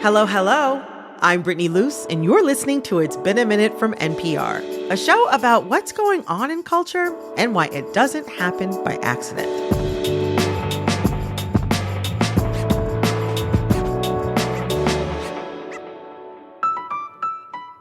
Hello, hello. I'm Brittany Luce, and you're listening to It's Been a Minute from NPR, a show about what's going on in culture and why it doesn't happen by accident.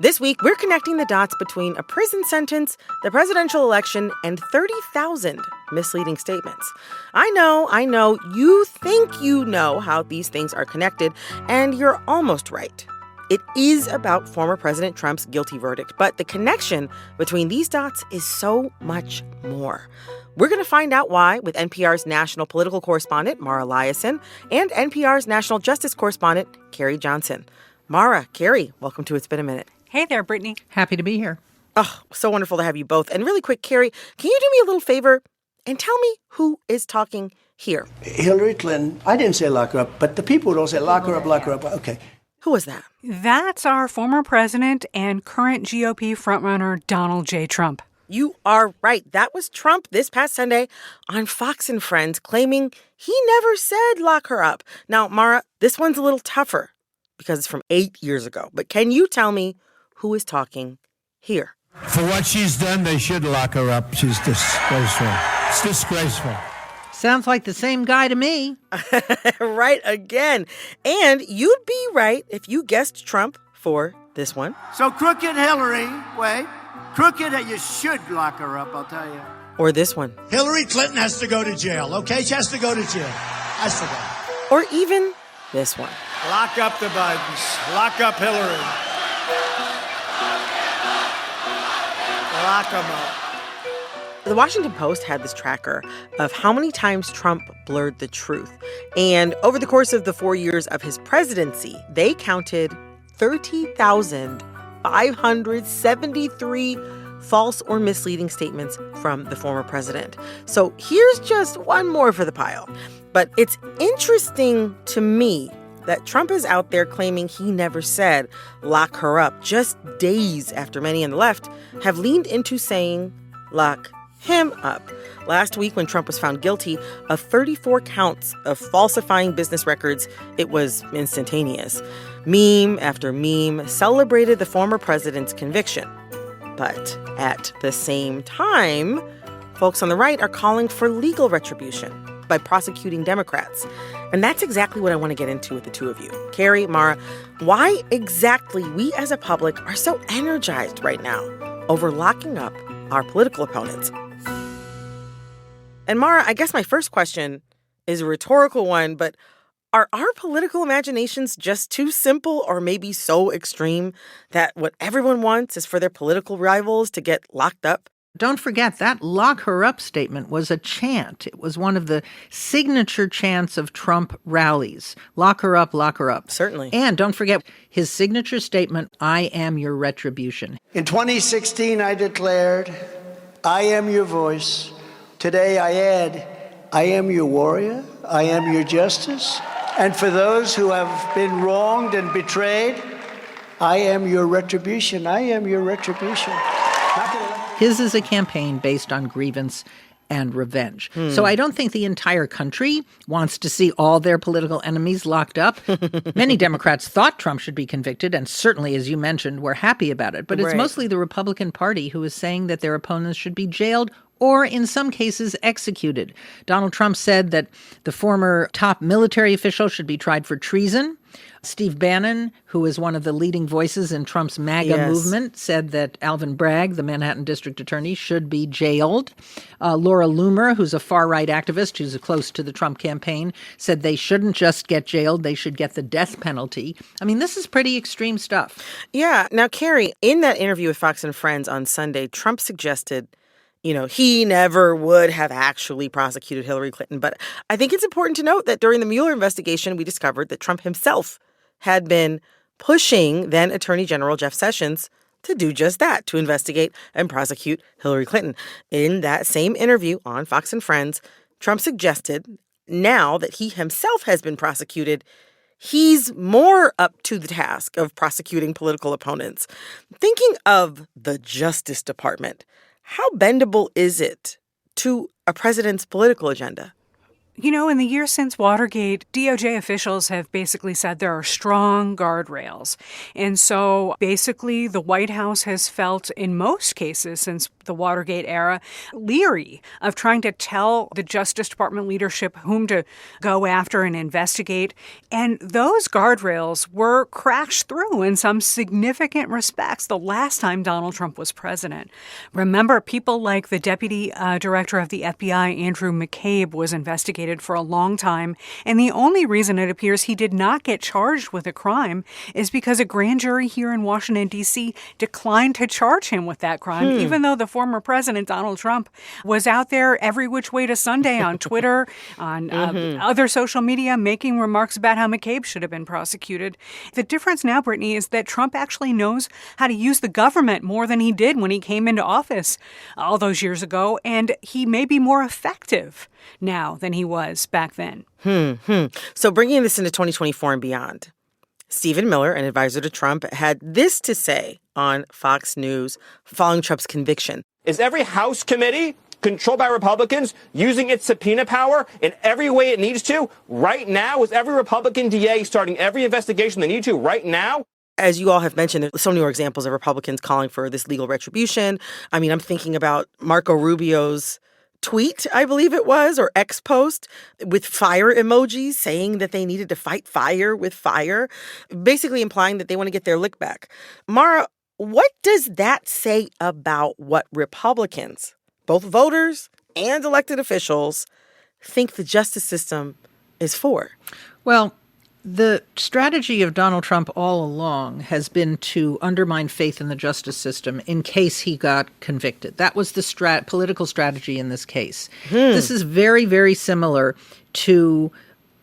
This week, we're connecting the dots between a prison sentence, the presidential election, and 30,000 misleading statements. I know, you think you know how these things are connected, and you're almost right. It is about former President Trump's guilty verdict, but the connection between these dots is so much more. We're going to find out why with NPR's national political correspondent, Mara Liasson, and NPR's national justice correspondent, Carrie Johnson. Mara, Carrie, welcome to It's Been a Minute. Hey there, Brittany. Happy to be here. Oh, so wonderful to have you both. And really quick, Carrie, can you do me a little favor and tell me who is talking here? Hillary Clinton. I didn't say lock her up, but the people don't say lock her up, lock her up. Okay. Who was that? That's our former president and current GOP frontrunner, Donald J. Trump. You are right. That was Trump this past Sunday on Fox and Friends claiming he never said lock her up. Now, Mara, this one's a little tougher because it's from 8 years ago. But can you tell me who is talking here? For what she's done, they should lock her up. She's disgraceful. It's disgraceful. Sounds like the same guy to me. Right again. And you'd be right if you guessed Trump for this one. So crooked Hillary, crooked, you should lock her up, I'll tell you. Or this one. Hillary Clinton has to go to jail, okay? She has to go to jail. Has to go. Or even this one. Lock up the Bidens. Lock up Hillary. Lock them up. The Washington Post had this tracker of how many times Trump blurred the truth. And over the course of the 4 years of his presidency, they counted 30,573 false or misleading statements from the former president. So here's just one more for the pile. But it's interesting to me that Trump is out there claiming he never said lock her up, just days after many on the left have leaned into saying lock him up. Last week, when Trump was found guilty of 34 counts of falsifying business records, it was instantaneous. Meme after meme celebrated the former president's conviction. But at the same time, folks on the right are calling for legal retribution by prosecuting Democrats. And that's exactly what I want to get into with the two of you. Carrie, Mara, why exactly we as a public are so energized right now over locking up our political opponents. And Mara, I guess my first question is a rhetorical one, but are our political imaginations just too simple or maybe so extreme that what everyone wants is for their political rivals to get locked up? Don't forget, that lock her up statement was a chant. It was one of the signature chants of Trump rallies. Lock her up, lock her up. Certainly. And don't forget his signature statement, I am your retribution. In 2016, I declared, I am your voice. Today I add, I am your warrior. I am your justice. And for those who have been wronged and betrayed, I am your retribution. I am your retribution. His is a campaign based on grievance and revenge. So I don't think the entire country wants to see all their political enemies locked up. Many Democrats thought Trump should be convicted, and certainly, as you mentioned, were happy about it. But it's mostly the Republican Party who is saying that their opponents should be jailed or, in some cases, executed. Donald Trump said that the former top military official should be tried for treason. Steve Bannon, who is one of the leading voices in Trump's MAGA movement, said that Alvin Bragg, the Manhattan district attorney, should be jailed. Laura Loomer, who's a far-right activist who's close to the Trump campaign, said they shouldn't just get jailed, they should get the death penalty. I mean, this is pretty extreme stuff. Yeah. Now, Carrie, in that interview with Fox and Friends on Sunday, Trump suggested he never would have actually prosecuted Hillary Clinton. But I think it's important to note that during the Mueller investigation, we discovered that Trump himself had been pushing then Attorney General Jeff Sessions to do just that, to investigate and prosecute Hillary Clinton. In that same interview on Fox and Friends, Trump suggested now that he himself has been prosecuted, he's more up to the task of prosecuting political opponents. Thinking of the Justice Department, how bendable is it to a president's political agenda? You know, in the years since Watergate, DOJ officials have basically said there are strong guardrails. And so basically the White House has felt, in most cases since the Watergate era, leery of trying to tell the Justice Department leadership whom to go after and investigate. And those guardrails were crashed through in some significant respects the last time Donald Trump was president. Remember, people like the Deputy Director of the FBI, Andrew McCabe, was investigated for a long time, and the only reason it appears he did not get charged with a crime is because a grand jury here in Washington, D.C. declined to charge him with that crime, even though the former president, Donald Trump, was out there every which way to Sunday on Twitter, on other social media, making remarks about how McCabe should have been prosecuted. The difference now, Brittany, is that Trump actually knows how to use the government more than he did when he came into office all those years ago, and he may be more effective now than he was back then. So bringing this into 2024 and beyond, Stephen Miller, an advisor to Trump, had this to say on Fox News following Trump's conviction. Is every House committee controlled by Republicans using its subpoena power in every way it needs to right now? Is every Republican DA starting every investigation they need to right now? As you all have mentioned, there's so many more examples of Republicans calling for this legal retribution. I mean, I'm thinking about Marco Rubio's tweet, I believe it was, or X post with fire emojis saying that they needed to fight fire with fire, basically implying that they want to get their lick back. Mara, what does that say about what Republicans, both voters and elected officials, think the justice system is for? Well, the strategy of Donald Trump all along has been to undermine faith in the justice system in case he got convicted. That was the political strategy in this case. This is very, very similar to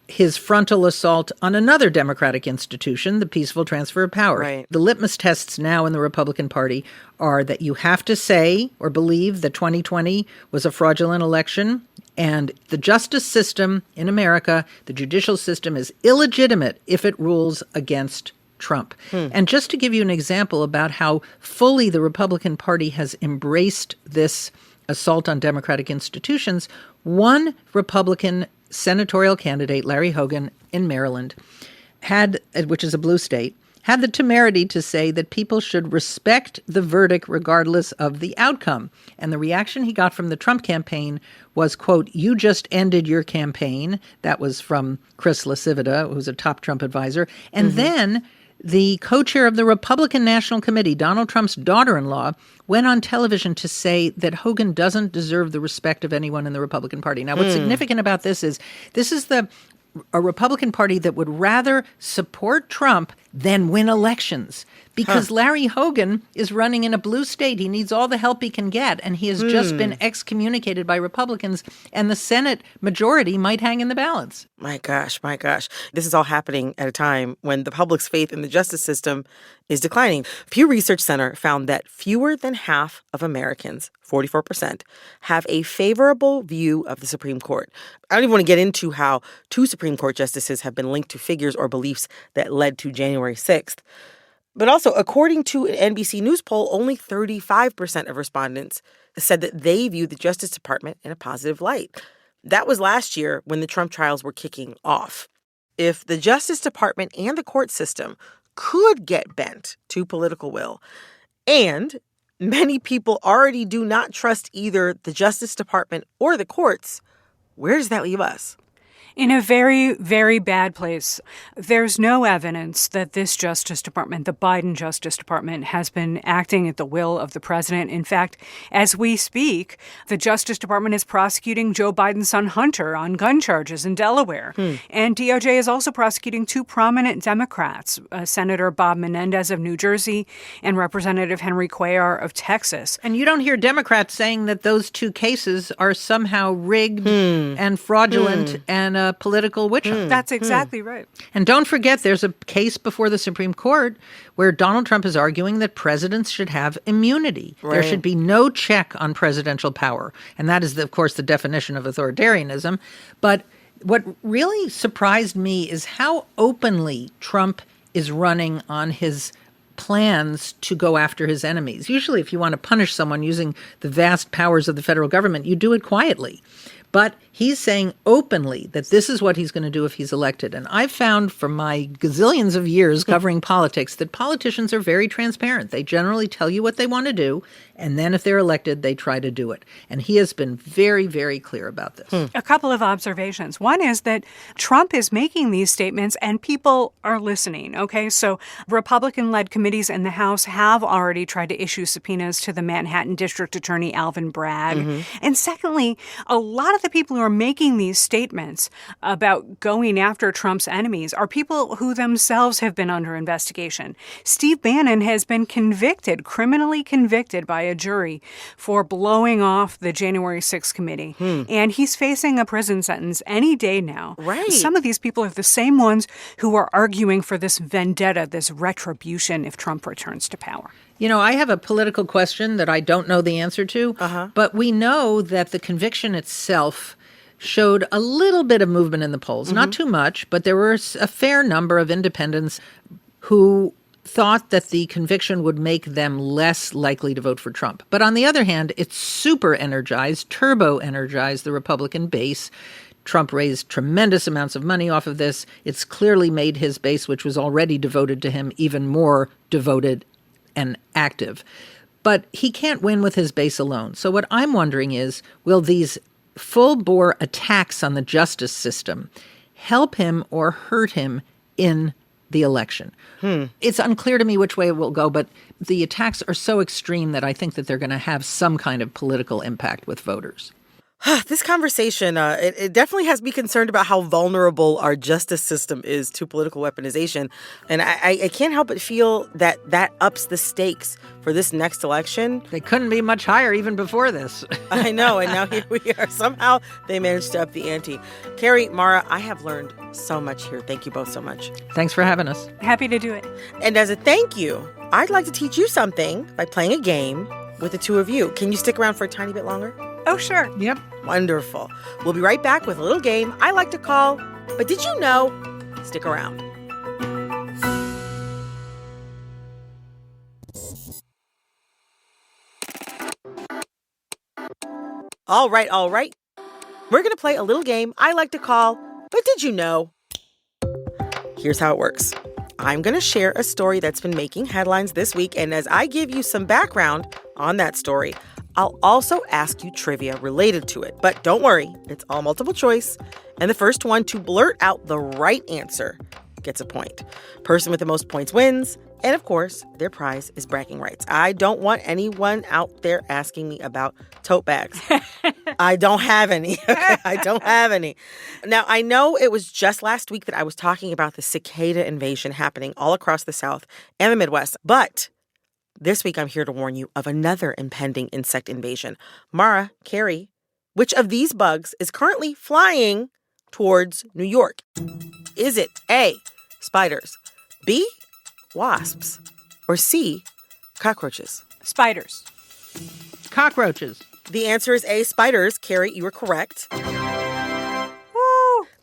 his frontal assault on another Democratic institution, the peaceful transfer of power. Right. The litmus tests now in the Republican Party are that you have to say or believe that 2020 was a fraudulent election, and the justice system in America, the judicial system, is illegitimate if it rules against Trump. And just to give you an example about how fully the Republican Party has embraced this assault on democratic institutions, one Republican senatorial candidate, Larry Hogan, in Maryland, which is a blue state, had the temerity to say that people should respect the verdict regardless of the outcome. And the reaction he got from the Trump campaign was, quote, "You just ended your campaign." That was from Chris LaCivita, who's a top Trump advisor. And then the co-chair of the Republican National Committee, Donald Trump's daughter-in-law, went on television to say that Hogan doesn't deserve the respect of anyone in the Republican Party. Now, what's significant about this is a Republican Party that would rather support Trump than win elections. Because Larry Hogan is running in a blue state. He needs all the help he can get, and he has just been excommunicated by Republicans, and the Senate majority might hang in the balance. My gosh. This is all happening at a time when the public's faith in the justice system is declining. Pew Research Center found that fewer than half of Americans, 44%, have a favorable view of the Supreme Court. I don't even want to get into how 2 Supreme Court justices have been linked to figures or beliefs that led to January 6th. But also, according to an NBC News poll, only 35% of respondents said that they view the Justice Department in a positive light. That was last year when the Trump trials were kicking off. If the Justice Department and the court system could get bent to political will, and many people already do not trust either the Justice Department or the courts, where does that leave us? In a very, very bad place. There's no evidence that this Justice Department, the Biden Justice Department, has been acting at the will of the president. In fact, as we speak, the Justice Department is prosecuting Joe Biden's son Hunter on gun charges in Delaware. And DOJ is also prosecuting 2 prominent Democrats, Senator Bob Menendez of New Jersey and Representative Henry Cuellar of Texas. And you don't hear Democrats saying that those 2 cases are somehow rigged and fraudulent and a political witch hunt. That's exactly right. And don't forget, there's a case before the Supreme Court where Donald Trump is arguing that presidents should have immunity. Right. There should be no check on presidential power. And that is, of course, the definition of authoritarianism. But what really surprised me is how openly Trump is running on his plans to go after his enemies. Usually, if you want to punish someone using the vast powers of the federal government, you do it quietly. But he's saying openly that this is what he's going to do if he's elected. And I've found from my gazillions of years covering politics that politicians are very transparent. They generally tell you what they want to do, and then if they're elected, they try to do it. And he has been very, very clear about this. A couple of observations. One is that Trump is making these statements and people are listening, okay? So Republican-led committees in the House have already tried to issue subpoenas to the Manhattan District Attorney Alvin Bragg. And secondly, a lot of the people who are making these statements about going after Trump's enemies are people who themselves have been under investigation. Steve Bannon has been convicted, criminally convicted by a jury for blowing off the January 6th committee. And he's facing a prison sentence any day now. Right. Some of these people are the same ones who are arguing for this vendetta, this retribution if Trump returns to power. You know, I have a political question that I don't know the answer to, but we know that the conviction itself showed a little bit of movement in the polls. Not too much, but there were a fair number of independents who thought that the conviction would make them less likely to vote for Trump. But on the other hand, it turbo-energized the Republican base. Trump raised tremendous amounts of money off of this. It's clearly made his base, which was already devoted to him, even more devoted and active. But he can't win with his base alone. So what I'm wondering is, will these full-bore attacks on the justice system help him or hurt him in the election? It's unclear to me which way it will go, but the attacks are so extreme that I think that they're going to have some kind of political impact with voters. This conversation, it definitely has me concerned about how vulnerable our justice system is to political weaponization. And I can't help but feel that ups the stakes for this next election. They couldn't be much higher even before this. I know, and now here we are. Somehow they managed to up the ante. Carrie, Mara, I have learned so much here. Thank you both so much. Thanks for having us. Happy to do it. And as a thank you, I'd like to teach you something by playing a game with the two of you. Can you stick around for a tiny bit longer? Oh, sure. Yep. Wonderful. We'll be right back with a little game I like to call, But Did You Know? Stick around. All right. We're going to play a little game I like to call, But Did You Know? Here's how it works. I'm going to share a story that's been making headlines this week, and as I give you some background on that story, I'll also ask you trivia related to it. But don't worry, it's all multiple choice, and the first one to blurt out the right answer gets a point. Person with the most points wins, and of course, their prize is bragging rights. I don't want anyone out there asking me about tote bags. I don't have any. Okay? I don't have any. Now, I know it was just last week that I was talking about the cicada invasion happening all across the South and the Midwest, but this week I'm here to warn you of another impending insect invasion. Mara, Carrie, which of these bugs is currently flying towards New York? Is it A, spiders, B, wasps, or C, cockroaches? Spiders. Cockroaches. The answer is A, spiders. Carrie, you are correct. Woo!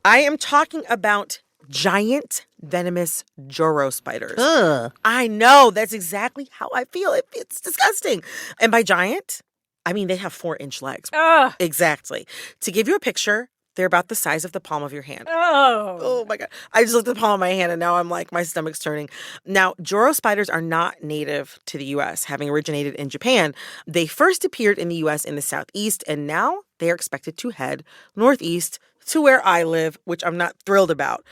I am talking about giant venomous Joro spiders. Ugh. I know, that's exactly how I feel. It's disgusting. And by giant, I mean they have 4-inch legs. Ugh. Exactly. To give you a picture, they're about the size of the palm of your hand. Oh. My God. I just looked at the palm of my hand and now I'm like, my stomach's turning. Now, Joro spiders are not native to the U.S., having originated in Japan. They first appeared in the U.S. in the southeast, and now they are expected to head northeast to where I live, which I'm not thrilled about.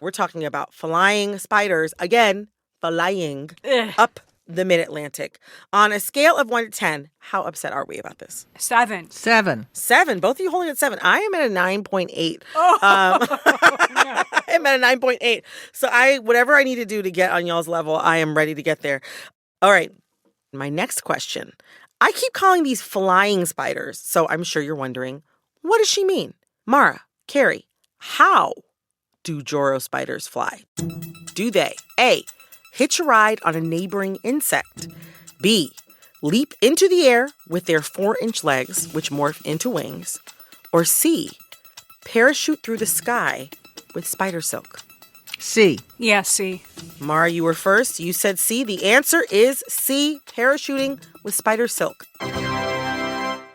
We're talking about flying spiders, again, flying up the mid-Atlantic. On a scale of 1 to 10, how upset are we about this? 7. 7. 7. Both of you holding at 7. I am at a 9.8. I'm at a 9.8. So whatever I need to do to get on y'all's level, I am ready to get there. All right. My next question. I keep calling these flying spiders, so I'm sure you're wondering, what does she mean? Mara, Carrie, how do Joro spiders fly? Do they A, hitch a ride on a neighboring insect, B, leap into the air with their 4-inch legs, which morph into wings, or C, parachute through the sky with spider silk? C. Yeah, C. Mara, you were first. You said C. The answer is C, parachuting with spider silk.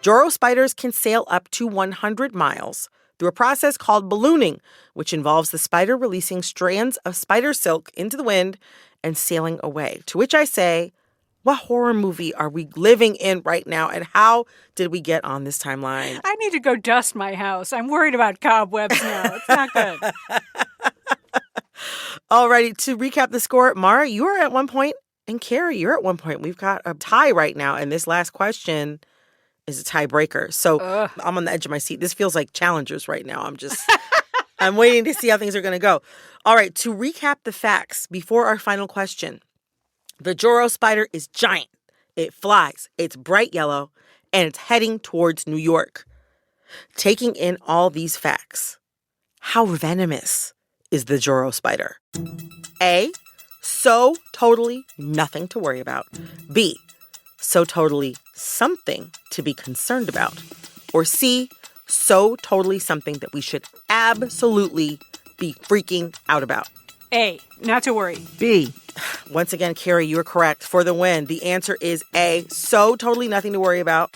Joro spiders can sail up to 100 miles through a process called ballooning, which involves the spider releasing strands of spider silk into the wind and sailing away. To which I say, what horror movie are we living in right now, and how did we get on this timeline? I need to go dust my house. I'm worried about cobwebs now. It's not good. Alrighty, to recap the score, Mara, you are at 1 point, and Carrie, you're at 1 point. We've got a tie right now, and this last question is a tiebreaker. So I'm on the edge of my seat. This feels like challengers right now. I'm waiting to see how things are going to go. All right, to recap the facts before our final question. The Joro spider is giant. It flies. It's bright yellow, and it's heading towards New York. Taking in all these facts, how venomous is the Joro spider? A, so totally nothing to worry about. B, so totally something to be concerned about. Or C, so totally something that we should absolutely be freaking out about. A, not to worry. B. Once again, Carrie, you are correct for the win. The answer is A, so totally nothing to worry about.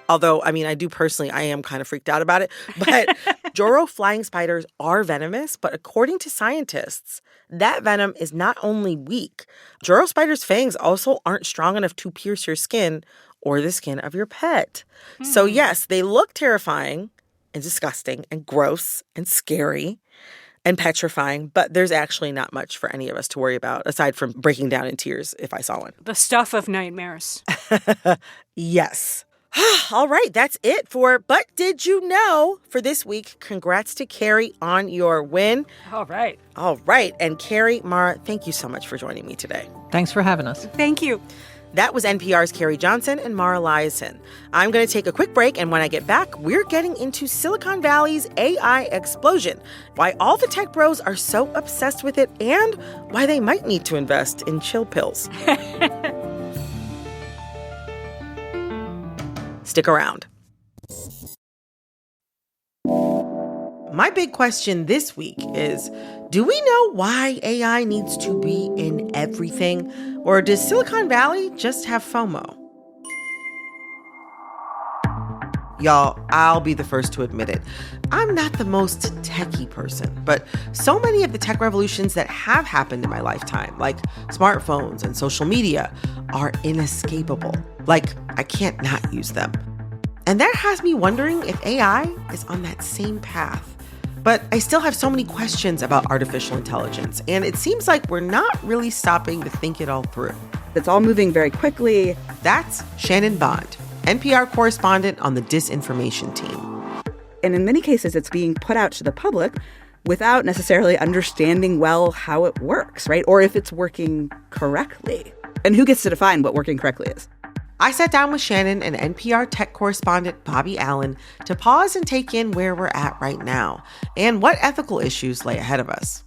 Although, I mean, I am kind of freaked out about it. But Joro flying spiders are venomous, but according to scientists, that venom is not only weak. Joro spiders' fangs also aren't strong enough to pierce your skin or the skin of your pet. So yes, they look terrifying and disgusting and gross and scary and petrifying, but there's actually not much for any of us to worry about, aside from breaking down in tears if I saw one. The stuff of nightmares. Yes. All right, that's it for But Did You Know for this week. Congrats to Carrie on your win. All right. All right, and Carrie, Mara, thank you so much for joining me today. Thanks for having us. Thank you. That was NPR's Carrie Johnson and Mara Liasson. I'm going to take a quick break, and when I get back, we're getting into Silicon Valley's AI explosion, why all the tech bros are so obsessed with it, and why they might need to invest in chill pills. Stick around. My big question this week is, do we know why AI needs to be in everything? Or does Silicon Valley just have FOMO? Y'all, I'll be the first to admit it. I'm not the most techie person, but so many of the tech revolutions that have happened in my lifetime, like smartphones and social media, are inescapable. Like, I can't not use them. And that has me wondering if AI is on that same path. But I still have so many questions about artificial intelligence, and it seems like we're not really stopping to think it all through. It's all moving very quickly. That's Shannon Bond, NPR correspondent on the disinformation team. And in many cases, it's being put out to the public without necessarily understanding well how it works, right? Or if it's working correctly. And who gets to define what working correctly is? I sat down with Shannon and NPR tech correspondent Bobby Allen to pause and take in where we're at right now and what ethical issues lay ahead of us.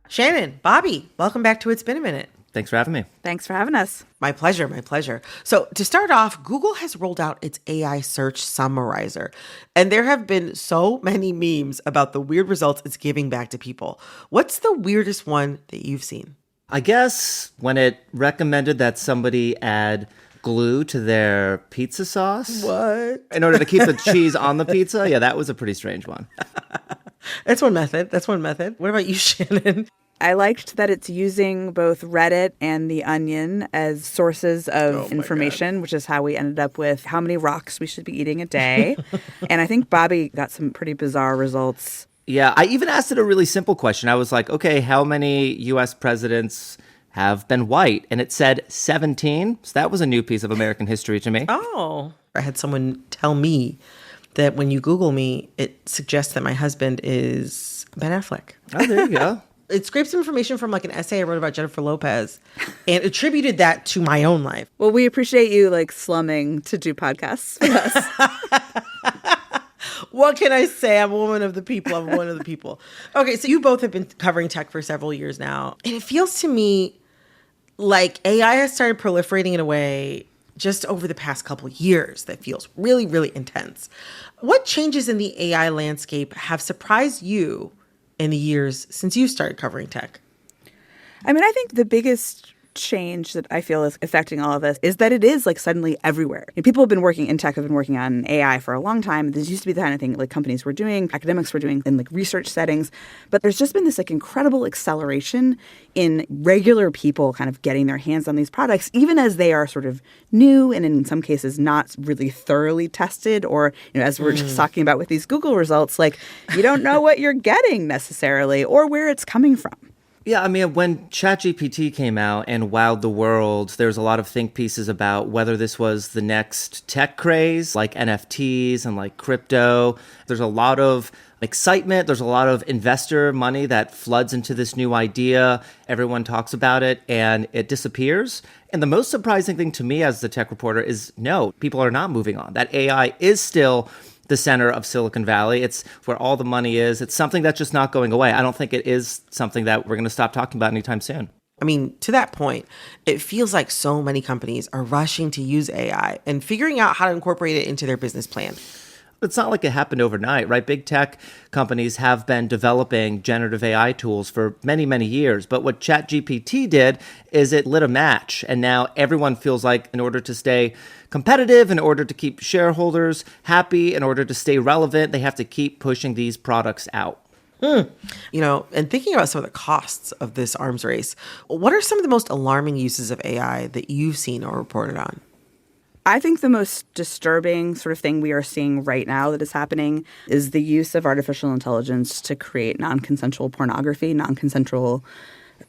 Shannon, Bobby, welcome back to It's Been a Minute. Thanks for having me. Thanks for having us. My pleasure, my pleasure. So to start off, Google has rolled out its AI search summarizer, and there have been so many memes about the weird results it's giving back to people. What's the weirdest one that you've seen? I guess when it recommended that somebody add glue to their pizza sauce. What? In order to keep the cheese on the pizza. Yeah, that was a pretty strange one. That's one method. What about you, Shannon? I liked that it's using both Reddit and The Onion as sources of information, which is how we ended up with how many rocks we should be eating a day. And I think Bobby got some pretty bizarre results. Yeah, I even asked it a really simple question. I was like, okay, how many U.S. presidents have been white? And it said 17. So that was a new piece of American history to me. Oh. I had someone tell me that when you Google me, it suggests that my husband is Ben Affleck. Oh, there you go. It scraped some information from like an essay I wrote about Jennifer Lopez and attributed that to my own life. Well, we appreciate you like slumming to do podcasts with us. What can I say? I'm a woman of the people. I'm one of the people. Okay, so you both have been covering tech for several years now. And it feels to me like AI has started proliferating in a way just over the past couple of years that feels really, really intense. What changes in the AI landscape have surprised you in the years since you started covering tech? I mean, I think the biggest change that I feel is affecting all of this is that it is like suddenly everywhere. And people have been working in tech, have been working on AI for a long time. This used to be the kind of thing like companies were doing, academics were doing in like research settings. But there's just been this like incredible acceleration in regular people kind of getting their hands on these products, even as they are sort of new and in some cases not really thoroughly tested, or, as we're just talking about with these Google results, like you don't know what you're getting necessarily or where it's coming from. Yeah, I mean, when ChatGPT came out and wowed the world, there's a lot of think pieces about whether this was the next tech craze, like NFTs and like crypto. There's a lot of excitement. There's a lot of investor money that floods into this new idea. Everyone talks about it and it disappears. And the most surprising thing to me as the tech reporter is no, people are not moving on. That AI is still the center of Silicon Valley. It's where all the money is. It's something that's just not going away. I don't think it is something that we're going to stop talking about anytime soon. I mean, to that point, it feels like so many companies are rushing to use AI and figuring out how to incorporate it into their business plan. It's not like it happened overnight, right? Big tech companies have been developing generative AI tools for many, many years. But what ChatGPT did is it lit a match. And now everyone feels like in order to stay competitive, in order to keep shareholders happy, in order to stay relevant, they have to keep pushing these products out. And thinking about some of the costs of this arms race, what are some of the most alarming uses of AI that you've seen or reported on? I think the most disturbing sort of thing we are seeing right now that is happening is the use of artificial intelligence to create non-consensual pornography, non-consensual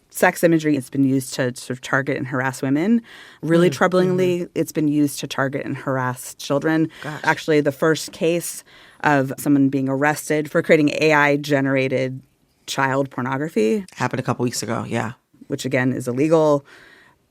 sex imagery. It's been used to sort of target and harass women. Really troublingly, it's been used to target and harass children. Gosh. Actually, the first case of someone being arrested for creating AI-generated child pornography. Happened a couple weeks ago, yeah. Which, again, is illegal.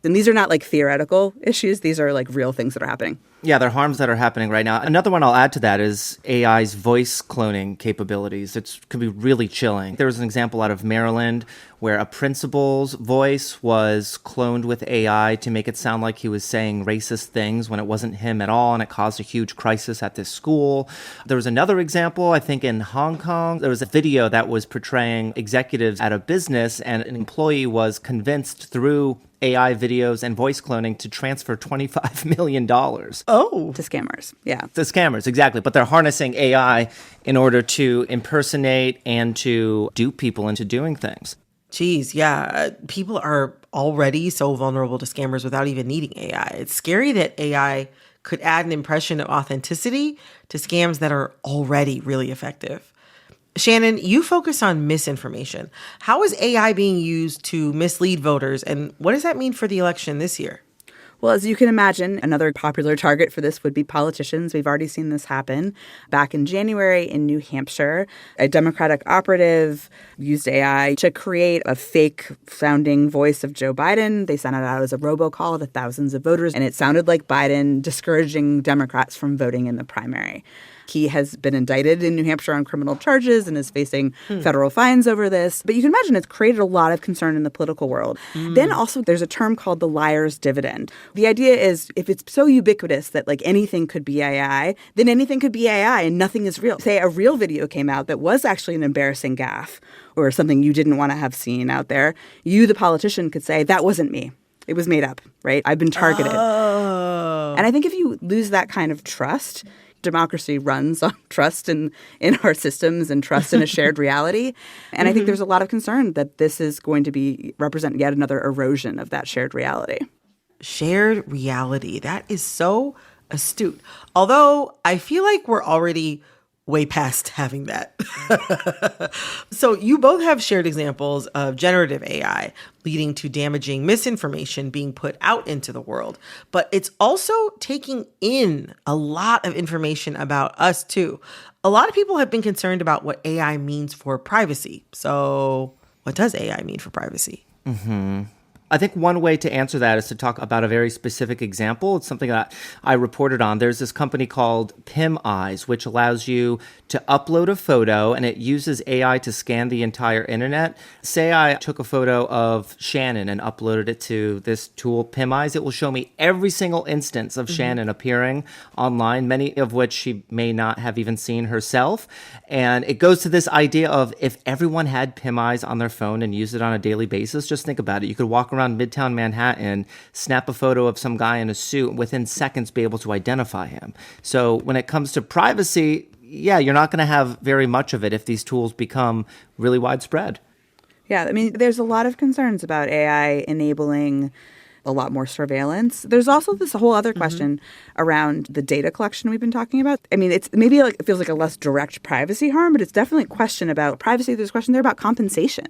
And these are not like theoretical issues. These are like real things that are happening. Yeah, there are harms that are happening right now. Another one I'll add to that is AI's voice cloning capabilities. It could be really chilling. There was an example out of Maryland where a principal's voice was cloned with AI to make it sound like he was saying racist things when it wasn't him at all, and it caused a huge crisis at this school. There was another example, I think in Hong Kong. There was a video that was portraying executives at a business, and an employee was convinced through AI videos and voice cloning to transfer $25 million. Oh. To scammers, yeah. To scammers, exactly. But they're harnessing AI in order to impersonate and to dupe people into doing things. Geez, yeah. People are already so vulnerable to scammers without even needing AI. It's scary that AI could add an impression of authenticity to scams that are already really effective. Shannon, you focus on misinformation. How is AI being used to mislead voters, and what does that mean for the election this year? Well, as you can imagine, another popular target for this would be politicians. We've already seen this happen. Back in January in New Hampshire, a Democratic operative used AI to create a fake sounding voice of Joe Biden. They sent it out as a robocall to thousands of voters, and it sounded like Biden discouraging Democrats from voting in the primary. He has been indicted in New Hampshire on criminal charges and is facing federal fines over this. But you can imagine it's created a lot of concern in the political world. Then also there's a term called the liar's dividend. The idea is if it's so ubiquitous that like anything could be AI, then anything could be AI and nothing is real. Say a real video came out that was actually an embarrassing gaffe or something you didn't want to have seen out there. You, the politician, could say, that wasn't me. It was made up, right? I've been targeted. Oh. And I think if you lose that kind of trust, democracy runs on trust in our systems and trust in a shared reality. And I think there's a lot of concern that this is going to represent yet another erosion of that shared reality. Shared reality. That is so astute. Although I feel like we're already way past having that. So you both have shared examples of generative AI leading to damaging misinformation being put out into the world, but it's also taking in a lot of information about us too. A lot of people have been concerned about what AI means for privacy. So what does AI mean for privacy? I think one way to answer that is to talk about a very specific example. It's something that I reported on. There's this company called PimEyes, which allows you to upload a photo, and it uses AI to scan the entire internet. Say I took a photo of Shannon and uploaded it to this tool, PimEyes. It will show me every single instance of Shannon appearing online, many of which she may not have even seen herself. And it goes to this idea of if everyone had PimEyes on their phone and used it on a daily basis, just think about it. You could walk around around Midtown Manhattan, snap a photo of some guy in a suit, and within seconds be able to identify him. So when it comes to privacy, yeah, you're not going to have very much of it if these tools become really widespread. Yeah, I mean, there's a lot of concerns about AI enabling a lot more surveillance. There's also this whole other question around the data collection we've been talking about. I mean, it's maybe like it feels like a less direct privacy harm, but it's definitely a question about privacy. There's a question there about compensation.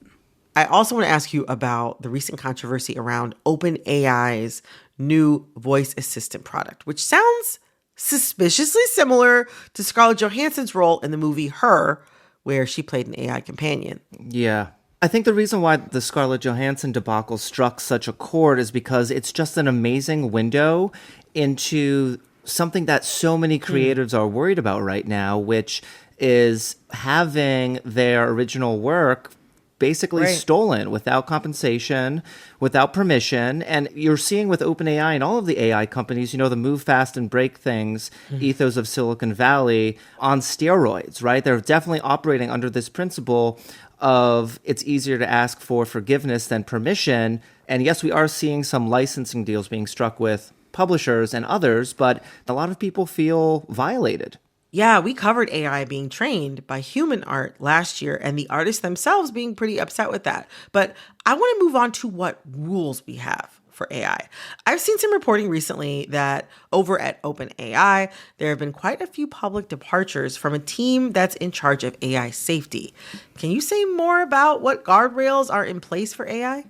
I also want to ask you about the recent controversy around OpenAI's new voice assistant product, which sounds suspiciously similar to Scarlett Johansson's role in the movie Her, where she played an AI companion. Yeah. I think the reason why the Scarlett Johansson debacle struck such a chord is because it's just an amazing window into something that so many creatives are worried about right now, which is having their original work basically stolen without compensation, without permission. And you're seeing with OpenAI and all of the AI companies, the move fast and break things ethos of Silicon Valley on steroids, right? They're definitely operating under this principle of it's easier to ask for forgiveness than permission. And yes, we are seeing some licensing deals being struck with publishers and others, but a lot of people feel violated. Yeah, we covered AI being trained by human art last year and the artists themselves being pretty upset with that. But I want to move on to what rules we have for AI. I've seen some reporting recently that over at OpenAI, there have been quite a few public departures from a team that's in charge of AI safety. Can you say more about what guardrails are in place for AI?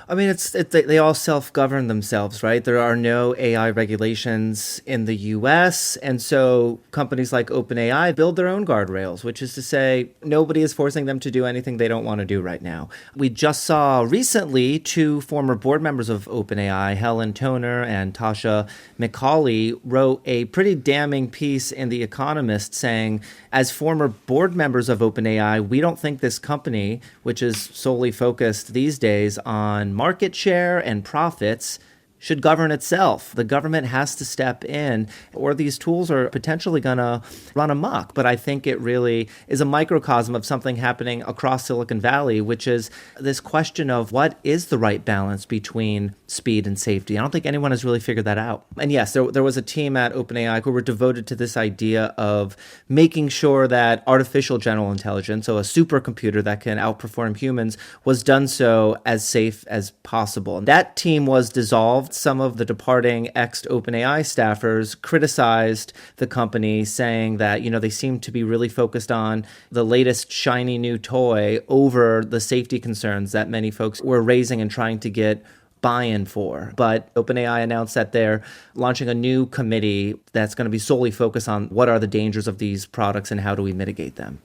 I mean, they all self-govern themselves, right? There are no AI regulations in the US. And so companies like OpenAI build their own guardrails, which is to say nobody is forcing them to do anything they don't want to do right now. We just saw recently 2 former board members of OpenAI, Helen Toner and Tasha McCauley, wrote a pretty damning piece in The Economist saying, as former board members of OpenAI, we don't think this company, which is solely focused these days on market share and profits, should govern itself. The government has to step in, or these tools are potentially going to run amok. But I think it really is a microcosm of something happening across Silicon Valley, which is this question of what is the right balance between speed and safety. I don't think anyone has really figured that out. And yes, there was a team at OpenAI who were devoted to this idea of making sure that artificial general intelligence, so a supercomputer that can outperform humans, was done so as safe as possible. And that team was dissolved. Some of the departing ex-OpenAI staffers criticized the company, saying that, they seem to be really focused on the latest shiny new toy over the safety concerns that many folks were raising and trying to get buy-in for. But OpenAI announced that they're launching a new committee that's going to be solely focused on what are the dangers of these products and how do we mitigate them.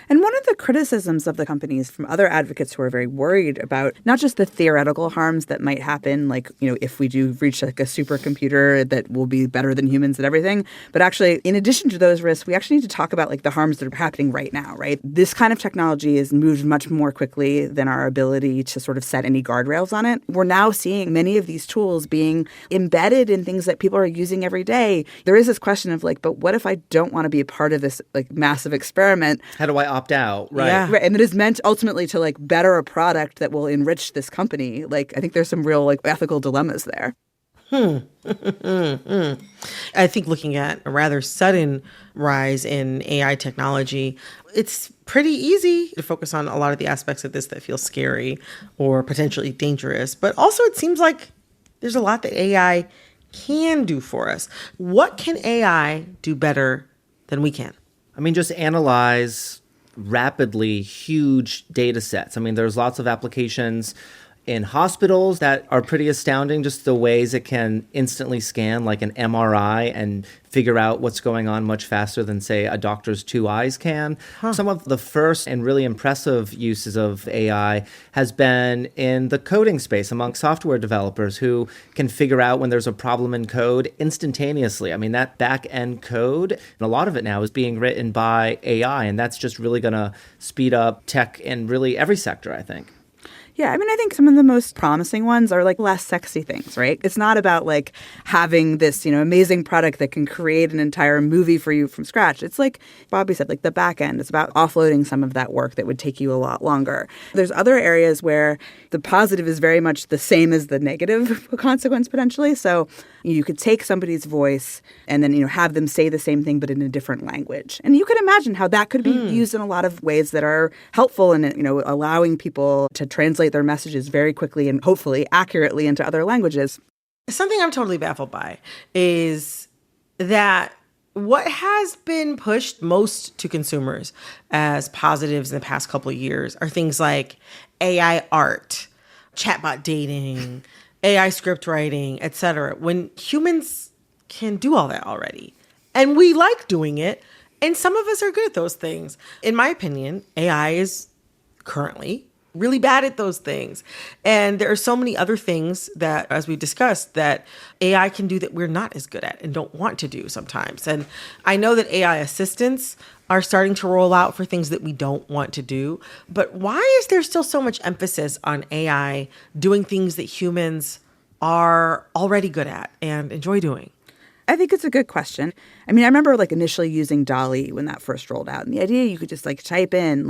And one of the criticisms of the companies from other advocates who are very worried about not just the theoretical harms that might happen, like, if we do reach like a supercomputer that will be better than humans at everything, but actually, in addition to those risks, we actually need to talk about like the harms that are happening right now, right? This kind of technology has moved much more quickly than our ability to sort of set any guardrails on it. We're now seeing many of these tools being embedded in things that people are using every day. There is this question of like, but what if I don't want to be a part of this like massive experiment? How do I opt out? Right. Yeah. Right. And it is meant ultimately to like better a product that will enrich this company. Like, I think there's some real like ethical dilemmas there. I think looking at a rather sudden rise in AI technology, it's pretty easy to focus on a lot of the aspects of this that feel scary or potentially dangerous. But also it seems like there's a lot that AI can do for us. What can AI do better than we can? I mean, just analyze rapidly huge data sets. I mean, there's lots of applications in hospitals that are pretty astounding, just the ways it can instantly scan like an MRI and figure out what's going on much faster than, say, a doctor's 2 eyes can. Some of the first and really impressive uses of AI has been in the coding space among software developers who can figure out when there's a problem in code instantaneously. I mean, that back-end code, and a lot of it now is being written by AI, and that's just really going to speed up tech in really every sector, I think. Yeah, I mean, I think some of the most promising ones are like less sexy things, right? It's not about like having this, amazing product that can create an entire movie for you from scratch. It's like Bobby said, like the back end. It's about offloading some of that work that would take you a lot longer. There's other areas where the positive is very much the same as the negative consequence potentially. So you could take somebody's voice and then, have them say the same thing but in a different language. And you could imagine how that could be used in a lot of ways that are helpful in, allowing people to translate their messages very quickly and hopefully accurately into other languages. Something I'm totally baffled by is that what has been pushed most to consumers as positives in the past couple of years are things like AI art, chatbot dating, AI script writing, etc. When humans can do all that already. And we like doing it. And some of us are good at those things. In my opinion, AI is currently really bad at those things. And there are so many other things that, as we discussed, that AI can do that we're not as good at and don't want to do sometimes. And I know that AI assistants are starting to roll out for things that we don't want to do. But why is there still so much emphasis on AI doing things that humans are already good at and enjoy doing? I think it's a good question. I mean, I remember initially using DALL-E when that first rolled out. And the idea you could just type in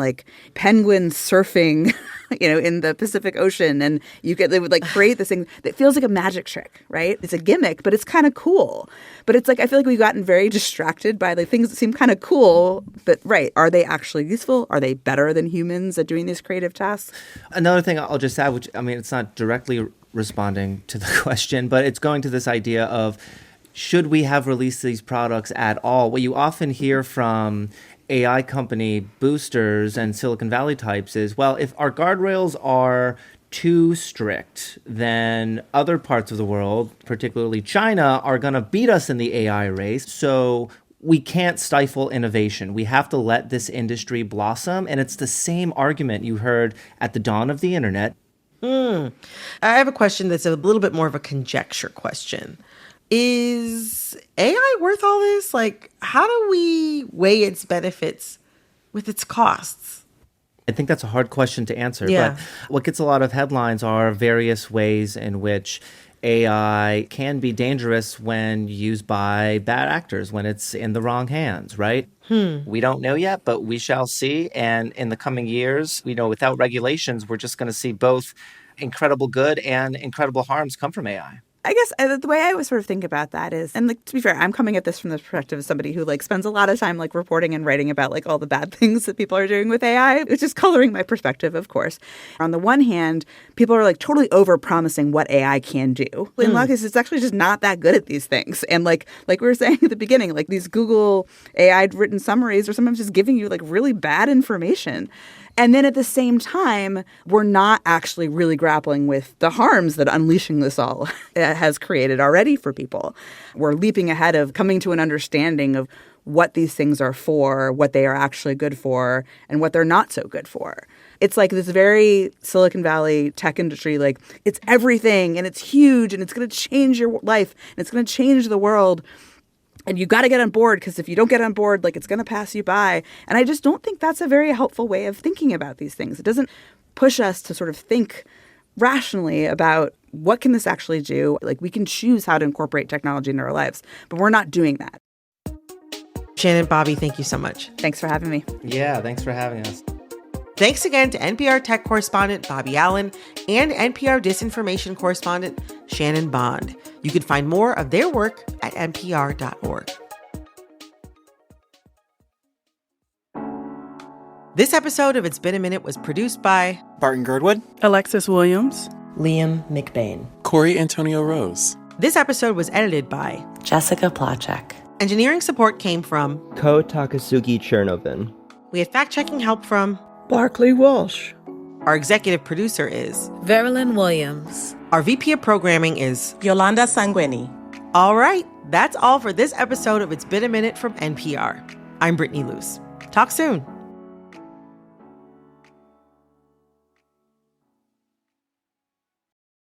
penguins surfing, in the Pacific Ocean. And they would create this thing that feels like a magic trick, right? It's a gimmick, but it's kind of cool. But it's I feel like we've gotten very distracted by the things that seem kind of cool. But right, are they actually useful? Are they better than humans at doing these creative tasks? Another thing I'll just add, which, it's not directly responding to the question, but it's going to this idea of, should we have released these products at all? What you often hear from AI company boosters and Silicon Valley types is, well, if our guardrails are too strict, then other parts of the world, particularly China, are going to beat us in the AI race. So we can't stifle innovation. We have to let this industry blossom. And it's the same argument you heard at the dawn of the internet. I have a question that's a little bit more of a conjecture question. Is AI worth all this? How do we weigh its benefits with its costs? I think that's a hard question to answer. Yeah. But what gets a lot of headlines are various ways in which AI can be dangerous when used by bad actors, when it's in the wrong hands, right? We don't know yet, but we shall see. And in the coming years, without regulations, we're just going to see both incredible good and incredible harms come from AI. I guess the way I always sort of think about that is, and to be fair, I'm coming at this from the perspective of somebody who spends a lot of time reporting and writing about all the bad things that people are doing with AI, which is coloring my perspective, of course. On the one hand, people are totally over promising what AI can do. In a lot of cases, it's actually just not that good at these things. And like we were saying at the beginning, these Google AI written summaries are sometimes just giving you really bad information. And then at the same time, we're not actually really grappling with the harms that unleashing this all has created already for people. We're leaping ahead of coming to an understanding of what these things are for, what they are actually good for, and what they're not so good for. It's this very Silicon Valley tech industry, it's everything and it's huge and it's going to change your life and it's going to change the world. And you got to get on board because if you don't get on board, it's going to pass you by. And I just don't think that's a very helpful way of thinking about these things. It doesn't push us to sort of think rationally about what can this actually do. We can choose how to incorporate technology into our lives, but we're not doing that. Shannon, Bobby, thank you so much. Thanks for having me. Yeah, thanks for having us. Thanks again to NPR tech correspondent Bobby Allen and NPR disinformation correspondent Shannon Bond. You can find more of their work at npr.org. This episode of It's Been a Minute was produced by Barton Girdwood, Alexis Williams, Liam McBain, Corey Antonio Rose. This episode was edited by Jessica Placzek. Engineering support came from Ko Takasugi Chernovin. We had fact-checking help from Barclay Walsh. Our executive producer is Verilyn Williams. Our VP of programming is Yolanda Sanguini. All right, that's all for this episode of It's Been a Minute from NPR. I'm Brittany Luce. Talk soon.